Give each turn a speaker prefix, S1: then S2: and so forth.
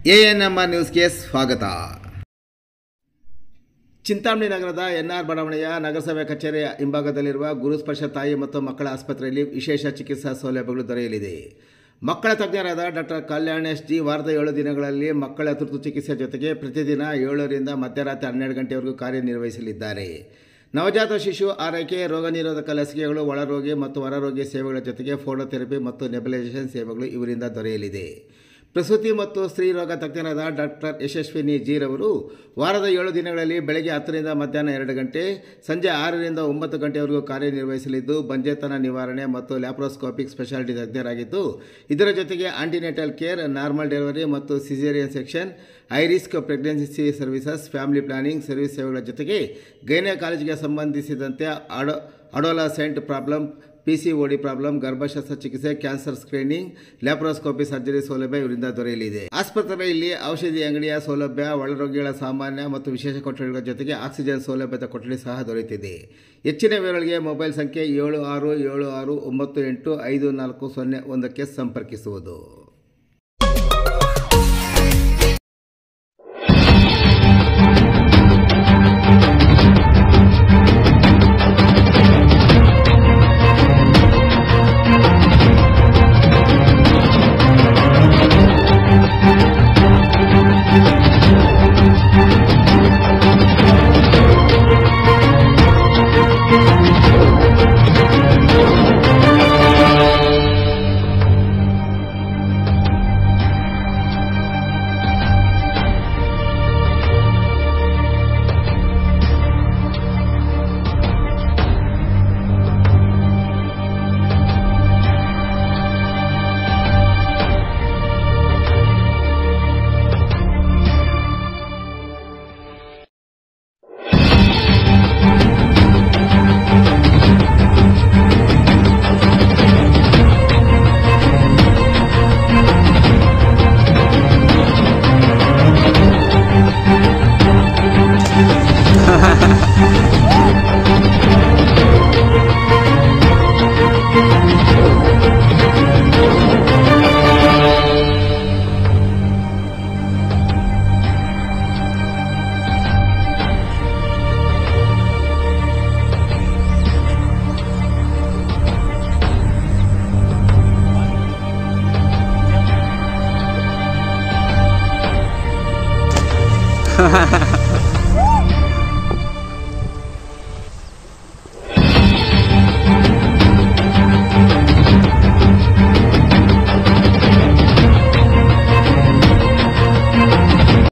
S1: ANMR ನ್ಯೂಸ್ಗೆ ಸ್ವಾಗತ. ಚಿಂತಾಮಣಿ ನಗರದ ಎನ್ಆರ್ ಬಡಾವಣೆಯ ನಗರಸಭೆ ಕಚೇರಿಯ ಹಿಂಭಾಗದಲ್ಲಿರುವ ಗುರುಸ್ಪರ್ಶ ತಾಯಿ ಮತ್ತು ಮಕ್ಕಳ ಆಸ್ಪತ್ರೆಯಲ್ಲಿ ವಿಶೇಷ ಚಿಕಿತ್ಸಾ ಸೌಲಭ್ಯಗಳು ದೊರೆಯಲಿದೆ. ಮಕ್ಕಳ ತಜ್ಞರಾದ ಡಾಕ್ಟರ್ ಕಲ್ಯಾಣೇಶ್ ಜಿ ವಾರದ 7 ದಿನಗಳಲ್ಲಿ ಮಕ್ಕಳ ತುರ್ತು ಚಿಕಿತ್ಸೆ ಜೊತೆಗೆ ಪ್ರತಿದಿನ 7 ರಿಂದ ಮಧ್ಯರಾತ್ರಿ 12 ಗಂಟೆವರೆಗೂ ಕಾರ್ಯನಿರ್ವಹಿಸಲಿದ್ದಾರೆ. ನವಜಾತ ಶಿಶು ಆರೈಕೆ, ರೋಗ ನಿರೋಧಕ ಲಸಿಕೆಗಳು, ಒಳರೋಗಿ ಮತ್ತು ಹೊರರೋಗಿ ಸೇವೆಗಳ ಜೊತೆಗೆ ಫೋಟೋಥೆರಪಿ ಮತ್ತು ನೆಬುಲೈಸೇಷನ್ ಸೇವೆಗಳು ಇವರಿಂದ ದೊರೆಯಲಿದೆ. ಪ್ರಸೂತಿ ಮತ್ತು ಸ್ತ್ರೀರೋಗ ತಜ್ಞರಾದ ಡಾಕ್ಟರ್ ಯಶಸ್ವಿನಿ ಜಿ ರವರು ವಾರದ 7 ದಿನಗಳಲ್ಲಿ ಬೆಳಗ್ಗೆ 10 ರಿಂದ ಮಧ್ಯಾಹ್ನ 2 ಗಂಟೆ, ಸಂಜೆ 6 ರಿಂದ 9 ಗಂಟೆವರೆಗೂ ಕಾರ್ಯನಿರ್ವಹಿಸಲಿದ್ದು, ಬಂಜೆತನ ನಿವಾರಣೆ ಮತ್ತು ಲ್ಯಾಪ್ರೋಸ್ಕೋಪಿಕ್ ಸ್ಪೆಷಾಲಿಟಿ ತಜ್ಞರಾಗಿದ್ದು, ಇದರ ಜೊತೆಗೆ ಆಂಟಿನೆಟಲ್ ಕೇರ್, ನಾರ್ಮಲ್ ಡೆಲಿವರಿ ಮತ್ತು caesarean section, high risk pregnancy services, family planning service ಸೇವೆಗಳ ಜೊತೆಗೆ ಗೈನಕಾಲಜಿಗೆ ಸಂಬಂಧಿಸಿದಂತೆ ಅಡೋಲಸೆಂಟ್ ಪ್ರಾಬ್ಲಮ್, PCOD ಪ್ರಾಬ್ಲಮ್, ಗರ್ಭಶಸ್ತ್ರ ಚಿಕಿತ್ಸೆ, ಕ್ಯಾನ್ಸರ್ ಸ್ಕ್ರೀನಿಂಗ್, ಲ್ಯಾಪ್ರೋಸ್ಕೋಪಿ ಸರ್ಜರಿ ಸೌಲಭ್ಯ ಇವರಿಂದ ದೊರೆಯಲಿದೆ. ಆಸ್ಪತ್ರೆಯಲ್ಲಿ ಔಷಧಿ ಅಂಗಡಿಯ ಸೌಲಭ್ಯ, ಒಳರೋಗಿಗಳ ಸಾಮಾನ್ಯ ಮತ್ತು ವಿಶೇಷ ಕೊಠಡಿಗಳ ಜೊತೆಗೆ ಆಕ್ಸಿಜನ್ ಸೌಲಭ್ಯದ ಕೊಠಡಿ ಸಹ ದೊರೆಯುತ್ತಿದೆ. ಹೆಚ್ಚಿನ ವಿವರಗಳಿಗೆ ಮೊಬೈಲ್ ಸಂಖ್ಯೆ 7676985401ಕ್ಕೆ ಸಂಪರ್ಕಿಸುವುದು.